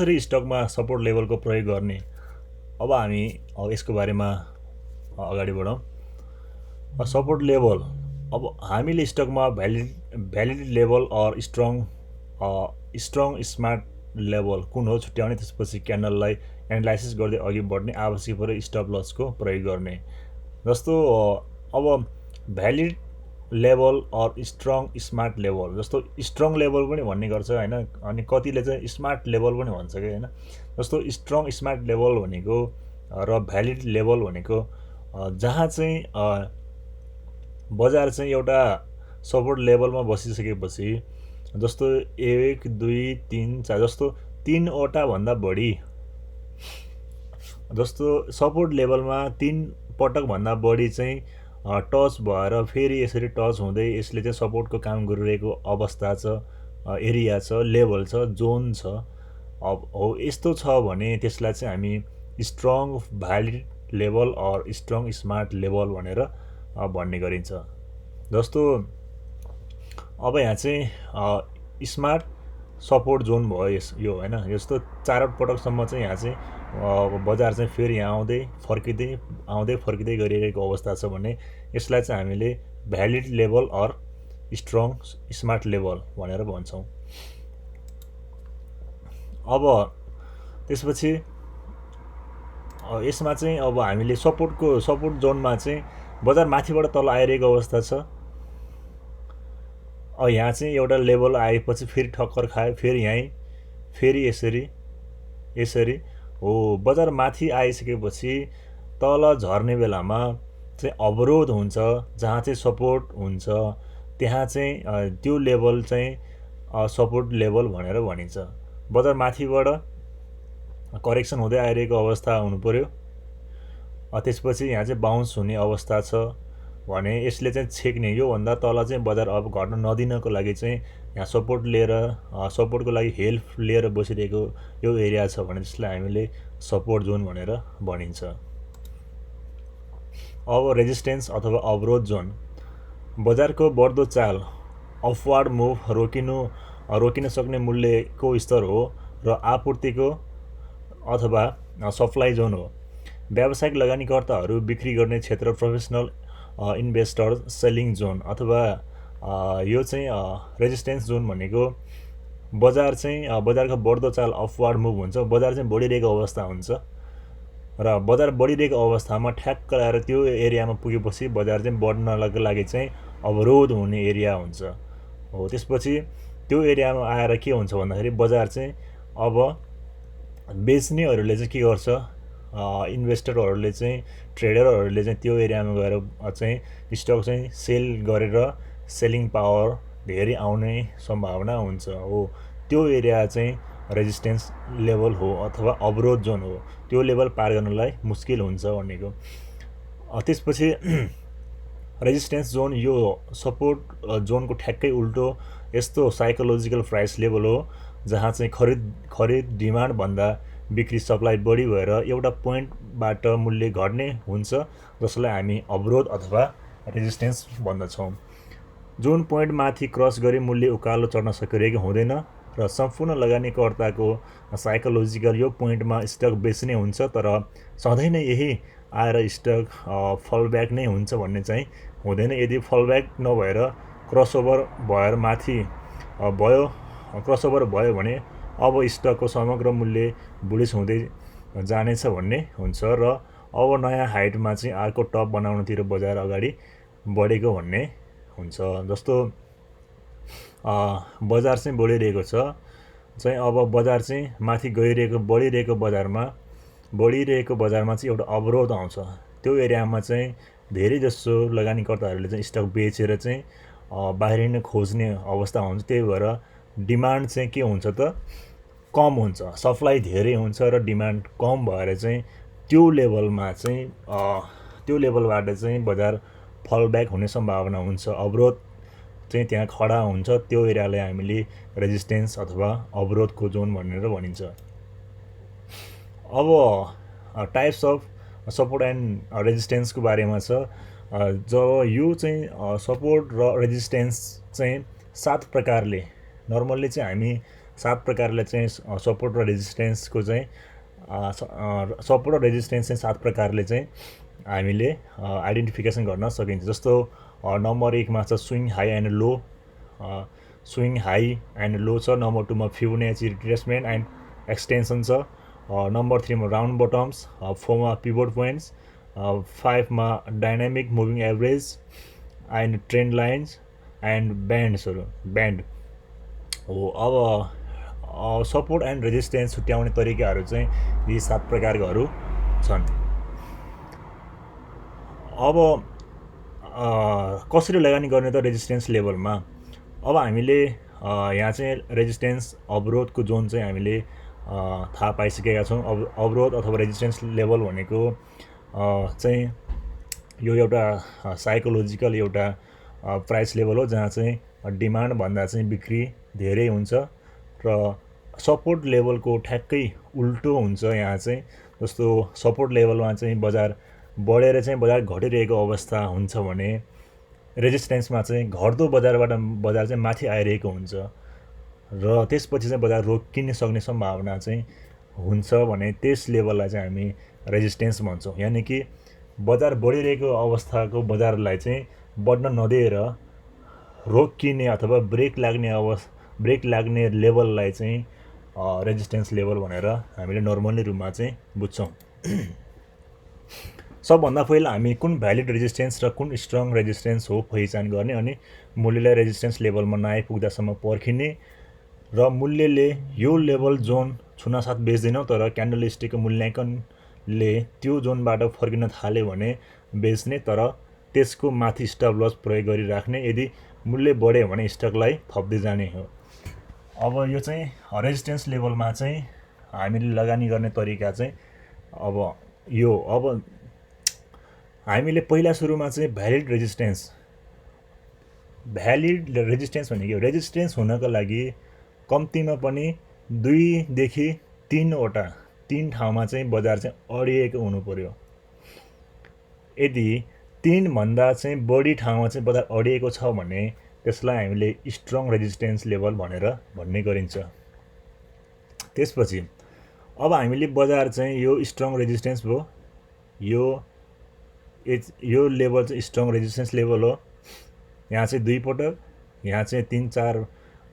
कसरी स्टकमा सपोर्ट लेभलको प्रयोग गर्ने अब हामी यसको बारेमा अगाडि बढौँ। सपोर्ट लेभल अब हामीले स्टकमा भ्यालिडिटी लेभल अर स्ट्रङ स्मार्ट लेभल कुन हो छुट्याउने, त्यसपछि क्यान्डललाई एनालाइसिस गर्दै अघि बढ्ने, आवश्यक परे स्टप लसको प्रयोग गर्ने। जस्तो अब भ्यालिड लेभल अर स्ट्रङ स्मार्ट लेभल, जस्तो स्ट्रङ लेभल पनि भन्ने गर्छ होइन, अनि कतिले चाहिँ स्मार्ट लेभल पनि भन्छ कि होइन। जस्तो स्ट्रङ स्मार्ट लेभल भनेको र भ्यालिड लेभल भनेको जहाँ चाहिँ बजार चाहिँ एउटा सपोर्ट लेभलमा बसिसकेपछि, जस्तो 1 2 3 4 जस्तो 3वटा भन्दा बढी, जस्तो सपोर्ट लेभलमा 3 पटकभन्दा बढी चाहिँ टच भएर फेरि यसरी टच हुँदै यसले चाहिँ सपोर्टको काम गरिरहेको अवस्था छ, एरिया छ, लेभल छ, जोन छ। अब हो यस्तो छ भने त्यसलाई चाहिँ हामी स्ट्रङ भ्यालिड लेभल अर स्ट्रङ स्मार्ट लेभल भनेर भन्ने गरिन्छ। जस्तो अब यहाँ चाहिँ स्मार्ट सपोर्ट जोन भयो यो होइन। यस्तो 4 पटकसम्म चाहिँ यहाँ चाहिँ बजार चाहिँ फेरि यहाँ आउँदै फर्किँदै गरिरहेको अवस्था छ भने यसलाई चाहिँ हामीले भ्यालिड लेभल अर स्ट्रङ स्मार्ट लेभल भनेर भन्छौँ। अब त्यसपछि यसमा चाहिँ अब हामीले सपोर्ट जोनमा चाहिँ बजार माथिबाट तल आइरहेको अवस्था छ। यहाँ चाहिँ एउटा लेभल आएपछि फेरि ठक्कर खायो, फेरि यहीँ, फेरि यसरी हो। बजार माथि आइसकेपछि तल झर्ने बेलामा चाहिँ अवरोध हुन्छ, जहाँ चाहिँ सपोर्ट हुन्छ त्यहाँ चाहिँ त्यो लेभल चाहिँ सपोर्ट लेभल भनेर भनिन्छ। बजार माथिबाट करेक्सन हुँदै आइरहेको अवस्था हुनु पर्यो, त्यसपछि यहाँ चाहिँ बााउन्स हुने अवस्था छ भने यसले चाहिँ छेक्ने, योभन्दा तल चाहिँ बजार अब घट्न नदिनको लागि चाहिँ यहाँ सपोर्ट लिएर सपोर्टको लागि हेल्प लिएर बसिरहेको यो एरिया छ भने त्यसलाई हामीले सपोर्ट जोन भनेर भनिन्छ। अब रेजिस्टेन्स अथवा अवरोध जोन, बजारको बढ्दो चाल अपवार्ड मुभ रोकिन सक्ने मूल्यको स्तर हो र आपूर्तिको अथवा सप्लाई जोन हो। व्यावसायिक लगानीकर्ताहरू बिक्री गर्ने क्षेत्र प्रोफेसनल इन्भेस्टर सेलिङ जोन, अथवा यो चाहिँ रेजिस्टेन्स जोन भनेको बजारको बढ्दो चाल अपवार्ड मुभ हुन्छ, बजार चाहिँ बढिरहेको अवस्था हुन्छ र बजार बढिरहेको अवस्थामा ठ्याक्क आएर त्यो एरियामा पुगेपछि बजार चाहिँ बढ्नको लागि चाहिँ अवरोध हुने एरिया हुन्छ हो। त्यसपछि त्यो एरियामा आएर के हुन्छ भन्दाखेरि बजार चाहिँ अब बेच्नेहरूले चाहिँ के गर्छ, इन्भेस्टरहरूले चाहिँ ट्रेडरहरूले चाहिँ त्यो एरियामा गएर चाहिँ स्टक चाहिँ सेल गरेर सेलिङ पावर धेरै आउने सम्भावना हुन्छ हो। त्यो एरिया चाहिँ रेजिस्टेन्स लेभल हो अथवा अवरोध जोन हो, त्यो लेभल पार गर्नलाई मुस्किल हुन्छ भनेको। त्यसपछि रेजिस्टेन्स जोन यो सपोर्ट जोनको ठ्याक्कै उल्टो यस्तो साइकोलोजिकल प्राइस लेभल हो, जहाँ चाहिँ खरिद डिमान्डभन्दा बिक्री सप्लाई बढी भएर एउटा पोइन्टबाट मूल्य घट्ने हुन्छ, जसलाई हामी अवरोध अथवा रेजिस्टेन्स भन्दछौँ। जुन पोइन्टमाथि क्रस गरी मूल्य उकालो चढ्न सकिरहेको हुँदैन र सम्पूर्ण लगानीकर्ताको साइकोलोजिकल यो पोइन्टमा स्टक बेच्ने हुन्छ, तर सधैँ नै यही आएर स्टक फलब्याक नै हुन्छ भन्ने चाहिँ हुँदैन। यदि फलब्याक नभएर क्रसओभर भएर माथि क्रसओभर भयो भने अब स्टकको समग्र मूल्य बुलिस हुँदै जानेछ भन्ने हुन्छ र अब नयाँ हाइटमा चाहिँ अर्को टप बनाउनतिर बजार अगाडि बढेको भन्ने हुन्छ। जस्तो बजार चाहिँ बढिरहेको छ चाहिँ अब बजार चाहिँ माथि बढिरहेको बजारमा चाहिँ एउटा अवरोध आउँछ, त्यो एरियामा चाहिँ धेरै जसो लगानीकर्ताहरूले चाहिँ स्टक बेचेर चाहिँ बाहिरिन खोज्ने अवस्था हुन्छ। त्यही भएर डिमान्ड चाहिँ के हुन्छ त कम हुन्छ, सप्लाई धेरै हुन्छ र डिमान्ड कम भएर चाहिँ त्यो लेभलबाट चाहिँ बजार फलब्याक हुने सम्भावना हुन्छ, अवरोध चाहिँ त्यहाँ खडा हुन्छ। त्यो एरियालाई हामीले रेजिस्टेन्स अथवा अवरोधको जोन भनेर भनिन्छ। अब टाइप्स अफ सपोर्ट एन्ड रेजिस्टेन्सको बारेमा छ। जब यो चाहिँ सपोर्ट र रेजिस्टेन्स चाहिँ 7 प्रकारले नर्मल्ली चाहिँ हामी 7 प्रकारले चाहिँ सपोर्ट र रेजिस्टेन्सको चाहिँ सपोर्ट र रेजिस्टेन्स चाहिँ 7 प्रकारले चाहिँ हामीले आइडेन्टिफिकेसन गर्न सकिन्छ। जस्तो नम्बर 1 मा छ swing high and low, swing high and low छ। नम्बर 2 मा फिबोनाची रिट्रेसमेन्ट एन्ड एक्सटेन्सन छ। नम्बर 3 मा राउन्ड बटम्स, 4 मा पिभट पोइन्ट्स, 5 मा dynamic moving average and trend lines and band हो। अब सपोर्ट एन्ड रेजिस्टेन्स छुट्याउने तरिकाहरू चाहिँ यी 7 प्रकारकाहरू छन्। अब कसरी लगानी गर्ने त रेजिस्टेन्स लेभलमा? अब हामीले यहाँ चाहिँ रेजिस्टेन्स अवरोधको जोन चाहिँ हामीले थाहा पाइसकेका छौँ। अवरोध अथवा रेजिस्टेन्स लेभल भनेको चाहिँ यो एउटा साइकोलोजिकल एउटा प्राइस लेभल हो, जहाँ चाहिँ डिमान्डभन्दा चाहिँ बिक्री धेरै हुन्छ र सपोर्ट लेभलको ठ्याक्कै उल्टो हुन्छ। यहाँ चाहिँ जस्तो सपोर्ट लेभलमा चाहिँ बजार बढेर चाहिँ बजार घटिरहेको अवस्था हुन्छ भने रेजिस्टेन्समा चाहिँ घट्दो बजारबाट बजार चाहिँ माथि आइरहेको हुन्छ र त्यसपछि चाहिँ बजार रोकिन सक्ने सम्भावना चाहिँ हुन्छ भने त्यस लेभललाई चाहिँ हामी रेजिस्टेन्स भन्छौँ। यानि कि बजार बढिरहेको अवस्थाको बजारलाई चाहिँ बढ्न नदिएर रोकिने अथवा ब्रेक लाग्ने लेभललाई चाहिँ रेजिस्टेन्स लेभल भनेर हामीले नर्मली रूपमा चाहिँ बुझ्छौँ। सबभन्दा पहिला हामी कुन भ्यालिड रेजिस्टेन्स र कुन स्ट्रङ रेजिस्टेन्स हो पहिचान गर्ने, अनि मूल्यलाई रेजिस्टेन्स लेभलमा नआइपुग्दासम्म पर्खिने र मूल्यले यो लेभल जोन छुनासाथ बेच्दैनौँ तर क्यान्डलस्टिकको मूल्याङ्कनले त्यो जोनबाट फर्किन थाल्यो भने बेच्ने, तर त्यसको माथि स्टप लस प्रयोग गरिराख्ने। यदि मूल्य बढ्यो भने स्टकलाई थप्दै जाने हो। अब यो चाहिँ रेजिस्टेन्स लेभलमा चाहिँ हामीले लगानी गर्ने तरिका चाहिँ अब यो हामीले पहिला सुरुमा चाहिँ भ्यालिड रेजिस्टेन्स भनेको रेजिस्टेन्स हुनको लागि कम्तीमा पनि 2 देखि 3 ठाउँमा चाहिँ बजार चाहिँ अडिएको हुनु पर्यो। यदि 3 भन्दा चाहिँ बढी ठाउँमा चाहिँ बजार अडिएको छ भने त्यसलाई हामीले स्ट्रङ रेजिस्टेन्स लेभल भन्ने गरिन्छ। त्यसपछि अब हामीले बजार चाहिँ यो स्ट्रङ रेजिस्टेन्स भयो, यो लेभल चाहिँ स्ट्रङ रेजिस्टेन्स लेभल हो। यहाँ चाहिँ 2 पटक, यहाँ चाहिँ 3-4,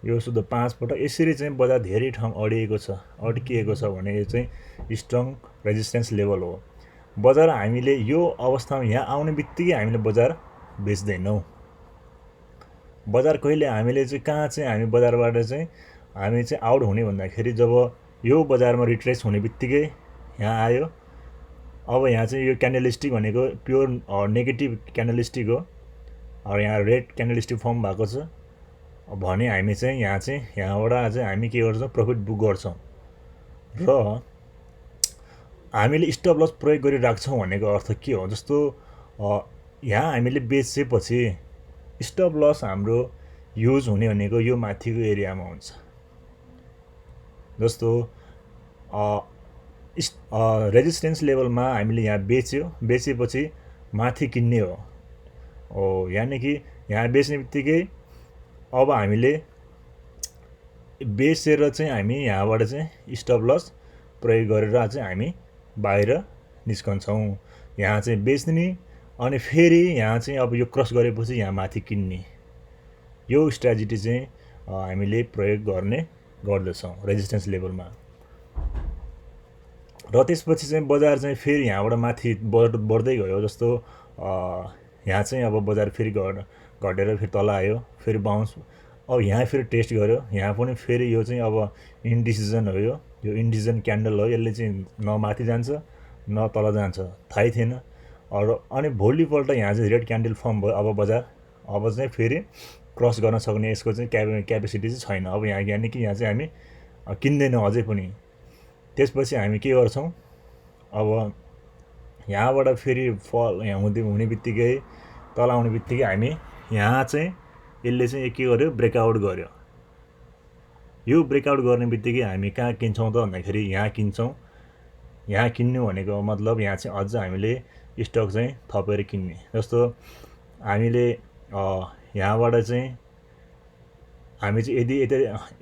यो सुध 5 पटक, यसरी चाहिँ बजार धेरै ठाउँ अड्किएको छ भने यो चाहिँ स्ट्रङ रेजिस्टेन्स लेभल हो। बजार हामीले यो अवस्थामा यहाँ आउने बित्तिकै हामीले बजार बेच्दैनौँ। बजार कहिले हामीले चाहिँ कहाँ चाहिँ हामी बजारबाट चाहिँ हामी चाहिँ आउट हुने भन्दाखेरि जब यो बजारमा रिट्रेस हुने बित्तिकै यहाँ आयो। अब यहाँ चाहिँ यो क्यान्डलस्टिक भनेको प्योर नेगेटिभ क्यान्डलस्टिक हो, अब यहाँ रेड क्यान्डलस्टिक फर्म भएको छ भने हामी चाहिँ यहाँबाट चाहिँ हामी के गर्छौँ, प्रफिट बुक गर्छौँ र हामीले स्टप लस प्रयोग गरिराख्छौँ भनेको अर्थ के हो? जस्तो यहाँ हामीले बेचेपछि स्टप लस हाम्रो युज हुने भनेको यो माथिको एरियामा हुन्छ। जस्तो रेजिस्टेन्स लेभलमा हामीले यहाँ बेचेपछि माथि किन्ने हो। यानि कि यहाँ बेच्ने बित्तिकै अब हामीले बेचेर चाहिँ हामी यहाँबाट चाहिँ स्टप लस प्रयोग गरेर चाहिँ हामी बाहिर निस्कन्छौँ। यहाँ चाहिँ बेच्ने अनि फेरि यहाँ चाहिँ अब यो क्रस गरेपछि यहाँ माथि किन्ने, यो स्ट्राटेजी चाहिँ हामीले प्रयोग गर्दछौँ रेजिस्टेन्स लेभलमा। र त्यसपछि चाहिँ बजार चाहिँ फेरि यहाँबाट माथि बढ्दै गयो। जस्तो यहाँ चाहिँ अब बजार फेरि घटेर फेरि तल आयो, फेरि बाउन्स, अब यहाँ फेरि टेस्ट गर्यो, यहाँ पनि फेरि यो चाहिँ अब इन्डिसिजन हो। यो इन्डिसिजन क्यान्डल हो, यसले चाहिँ न माथि जान्छ न तल जान्छ, थाहै थिएन। अनि भोलिपल्ट यहाँ चाहिँ रेड क्यान्डल फर्म भयो। अब बजार अब चाहिँ फेरि क्रस गर्न सक्ने यसको चाहिँ क्यापेसिटी चाहिँ छैन। अब यहाँ यानि कि यहाँ चाहिँ हामी किन्दैनौँ अझै पनि। त्यसपछि हामी के गर्छौँ, अब यहाँबाट फेरि फल यहाँ हुने बित्तिकै तल आउने बित्तिकै हामी यहाँ चाहिँ यसले चाहिँ के गर्यो, ब्रेकआउट गर्यो। यो ब्रेकआउट गर्ने बित्तिकै हामी कहाँ किन्छौँ त भन्दाखेरि यहाँ किन्छौँ। यहाँ किन्नु भनेको मतलब यहाँ चाहिँ अझ हामीले स्टक चाहिँ थपेर किन्ने। जस्तो हामीले यहाँबाट चाहिँ हामी चाहिँ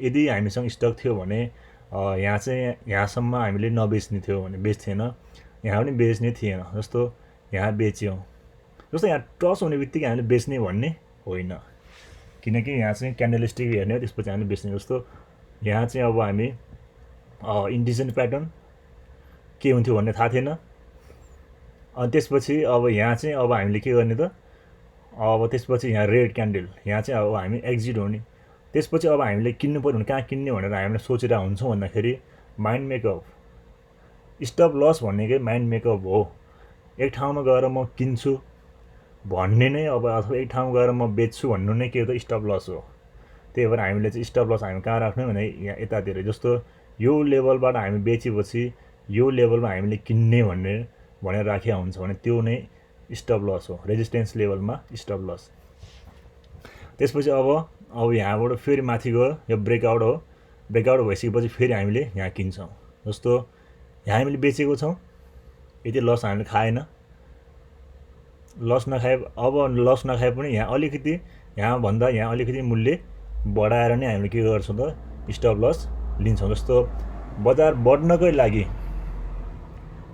यदि हामीसँग स्टक थियो भने यहाँ चाहिँ यहाँसम्म हामीले नबेच्ने थियो भने बेच्थेन, यहाँ पनि बेच्ने थिएन। जस्तो यहाँ बेच्यौँ, जस्तो यहाँ टस हुने बित्तिकै हामीले बेच्ने भन्ने होइन, किनकि यहाँ चाहिँ क्यान्डलस्टिक हेर्ने हो, त्यसपछि हामीले बेच्ने। जस्तो यहाँ चाहिँ अब हामी इन्डिसेन्ट प्याटर्न के हुन्थ्यो भन्ने थाहा थिएन। अनि त्यसपछि अब यहाँ चाहिँ अब हामीले के गर्ने त, अब त्यसपछि यहाँ रेड क्यान्डल, यहाँ चाहिँ अब हामी एक्जिट हुने। त्यसपछि अब हामीले किन्नु पऱ्यो भने कहाँ किन्ने भनेर हामीले सोचिरहेको हुन्छौँ भन्दाखेरि माइन्ड मेकअप, स्टप लस भनेकै माइन्ड मेकअप हो। एक ठाउँमा गएर म किन्छु भन्ने नै अब, अथवा एक ठाउँमा गएर म बेच्छु भन्नु नै के हो त, स्टप लस हो। त्यही भएर हामीले चाहिँ स्टप लस हामी कहाँ राख्ने भने यहाँ यतातिर, जस्तो यो लेभलबाट हामी बेचेपछि यो लेभलमा हामीले किन्ने भनेर राखेको हुन्छ भने त्यो नै स्टप लस हो, रेजिस्टेन्स लेभलमा स्टप लस। त्यसपछि अब यहाँबाट फेरि माथि गयो, यो ब्रेकआउट हो। ब्रेकआउट भइसकेपछि फेरि हामीले यहाँ किन्छौँ। जस्तो यहाँ हामीले बेचेको छौँ, यति लस हामीले खाएन, लस नखाए पनि यहाँ अलिकति, यहाँभन्दा यहाँ अलिकति मूल्य बढाएर नै हामीले के गर्छौँ त, स्टप लस लिन्छौँ। जस्तो बजार बढ्नकै लागि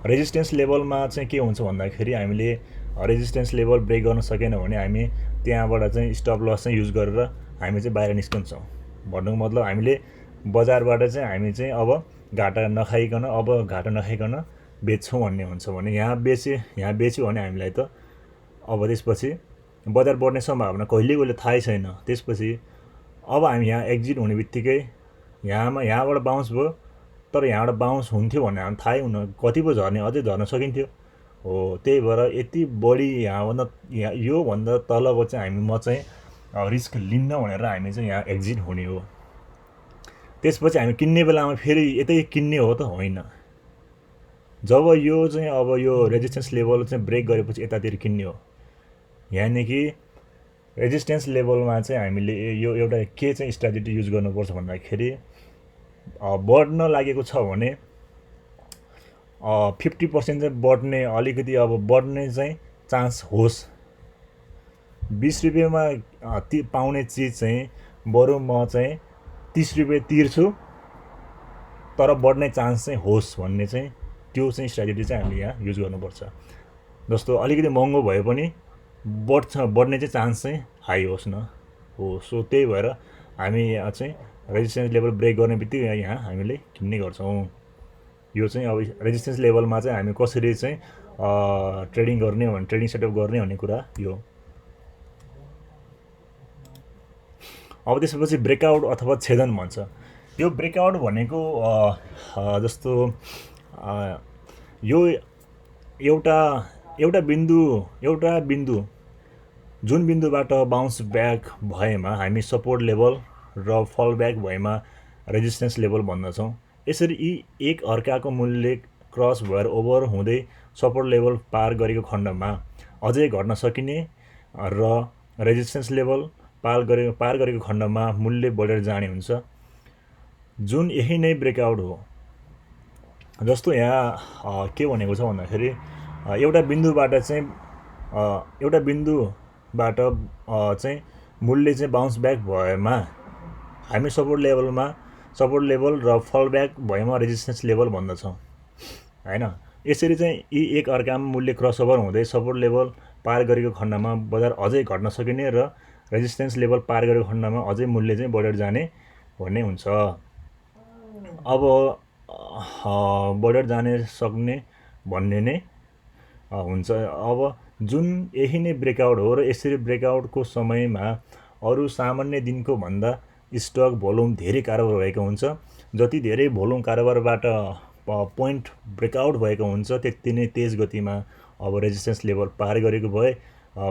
रेजिस्टेन्स लेभलमा चाहिँ के हुन्छ भन्दाखेरि हामीले रेजिस्टेन्स लेभल ब्रेक गर्न सकेन भने हामी त्यहाँबाट चाहिँ स्टप लस चाहिँ युज गरेर हामी चाहिँ बाहिर निस्कन्छौँ। भन्नुको मतलब हामीले बजारबाट चाहिँ हामी चाहिँ अब घाटा नखाइकन बेच्छौँ भन्ने हुन्छ भने यहाँ बेच्यो भने हामीलाई त अब त्यसपछि बजार बढ्ने सम्भावना कहिले थाहै छैन। त्यसपछि अब हामी यहाँ एक्जिट हुने बित्तिकै यहाँबाट बााउन्स भयो, तर यहाँबाट बााउन्स हुन्थ्यो भन्ने हामी थाहै हुन, कति पो झर्ने, अझै झर्न सकिन्थ्यो हो। त्यही भएर यति बढी योभन्दा तलको चाहिँ म चाहिँ रिस्क लिन्न भनेर हामी चाहिँ यहाँ एक्जिट हुने हो। त्यसपछि हामी किन्ने बेलामा फेरि यतै किन्ने हो त होइन, जब यो चाहिँ अब यो रेजिस्टेन्स लेभल चाहिँ ब्रेक गरेपछि यतातिर किन्ने हो। यानि कि रेजिस्टेन्स लेभलमा चाहिँ हामीले यो एउटा के चाहिँ स्ट्राटेजी युज गर्नुपर्छ भन्दाखेरि बढ्न लागेको छ भने 50% चाहिँ बढ्ने, अलिकति अब बढ्ने चाहिँ चान्स होस्। 20 रुपियाँमा पाउने चिज चाहिँ बरु म चाहिँ 30 रुपियाँ तिर्छु तर बढ्ने चान्स चाहिँ होस् भन्ने चाहिँ त्यो चाहिँ स्ट्राटेजी चाहिँ हामीले यहाँ युज गर्नुपर्छ। जस्तो अलिकति महँगो भए पनि बढ्ने चाहिँ चान्स चाहिँ हाई होस् न हो। सो त्यही भएर हामी यहाँ चाहिँ रेजिस्टेन्स लेभल ब्रेक गर्ने बित्तिकै यहाँ हामीले किन्ने गर्छौँ। यो चाहिँ अब रेजिस्टेन्स लेभलमा चाहिँ हामी कसरी चाहिँ ट्रेडिङ गर्ने भने, ट्रेडिङ सेटअप गर्ने भन्ने कुरा यो। अब त्यसपछि ब्रेकआउट अथवा छेदन भन्छ। यो ब्रेकआउट भनेको जस्तो यो एउटा बिन्दु जुन बिन्दुबाट बााउन्स ब्याक भएमा हामी सपोर्ट लेभल र फल ब्याक भएमा रेजिस्टेन्स लेभल भन्दछौँ। यसरी यी एक अर्काको मूल्य क्रस भएर ओभर हुँदै सपोर्ट लेभल पार गरेको खण्डमा अझै घट्न सकिने र रेजिस्टेन्स लेभल पार गरेको खण्डमा मूल्य बढेर जाने हुन्छ, जुन यही नै ब्रेकआउट हो। जस्तो यहाँ के भनेको छ भन्दाखेरि एउटा बिन्दुबाट चाहिँ मूल्य चाहिँ बााउन्स ब्याक भएमा हामी सपोर्ट लेभल र फल ब्याक भएमा रेजिस्टेन्स लेभल भन्दछौँ हैन। यसरी चाहिँ यी एक अर्कामा मूल्य क्रसओभर हुँदै सपोर्ट लेभल पार गरेको खण्डमा बजार अझै घट्न सकिने र रेजिस्टेन्स लेभल पार गरेको खण्डमा अझै मूल्य चाहिँ बढेर जाने भन्ने हुन्छ। अब बढेर जाने सक्ने भन्ने नै हुन्छ। अब जुन यही नै ब्रेकआउट हो र यसरी ब्रेकआउटको समयमा अरू सामान्य दिनको भन्दा स्टक भोल्युम धेरै कारोबार भएको हुन्छ। जति धेरै भोल्युम कारोबारबाट पोइन्ट ब्रेकआउट भएको हुन्छ त्यति नै तेज गतिमा अब रेजिस्टेन्स लेभल पार गरेको भए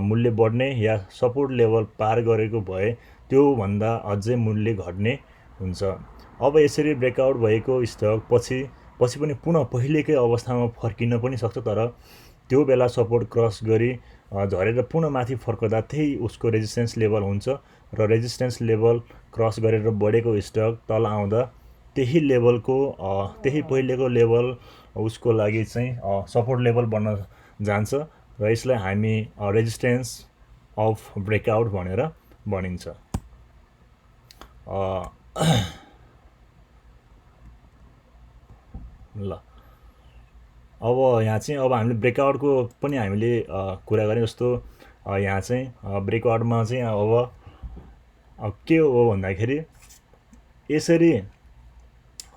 मूल्य बढ्ने, या सपोर्ट लेभल पार गरेको भए त्योभन्दा अझै मूल्य घट्ने हुन्छ। अब यसरी ब्रेकआउट भएको स्टक पछि पनि पुनः पहिलेकै अवस्थामा फर्किन पनि सक्छ, तर त्यो बेला सपोर्ट क्रस गरी झरेर पुनः माथि फर्कदा त्यही उसको रेजिस्टेन्स लेभल हुन्छ र रेजिस्टेन्स लेभल क्रस गरेर बढेको स्टक तल आउँदा त्यही पहिलेको लेभल उसको लागि चाहिँ सपोर्ट लेभल बन्न जान्छ र यसलाई हामी रेजिस्टेन्स अफ ब्रेकआउट भनेर भनिन्छ। ल अब यहाँ चाहिँ अब हामीले ब्रेकआउटको पनि हामीले कुरा गऱ्यौँ। जस्तो यहाँ चाहिँ ब्रेकआउटमा चाहिँ अब के हो भन्दाखेरि यसरी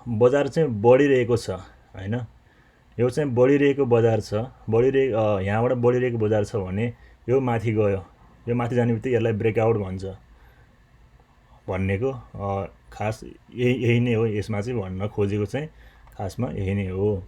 बजार चाहिँ बढिरहेको छ होइन, यो चाहिँ बढिरहेको बजार छ, यहाँबाट बढिरहेको बजार छ भने यो माथि गयो, यो माथि जाने बित्तिकै यसलाई ब्रेकआउट भन्छ भन्नेको खास यही नै हो। यसमा चाहिँ भन्न खोजेको चाहिँ खासमा यही नै हो।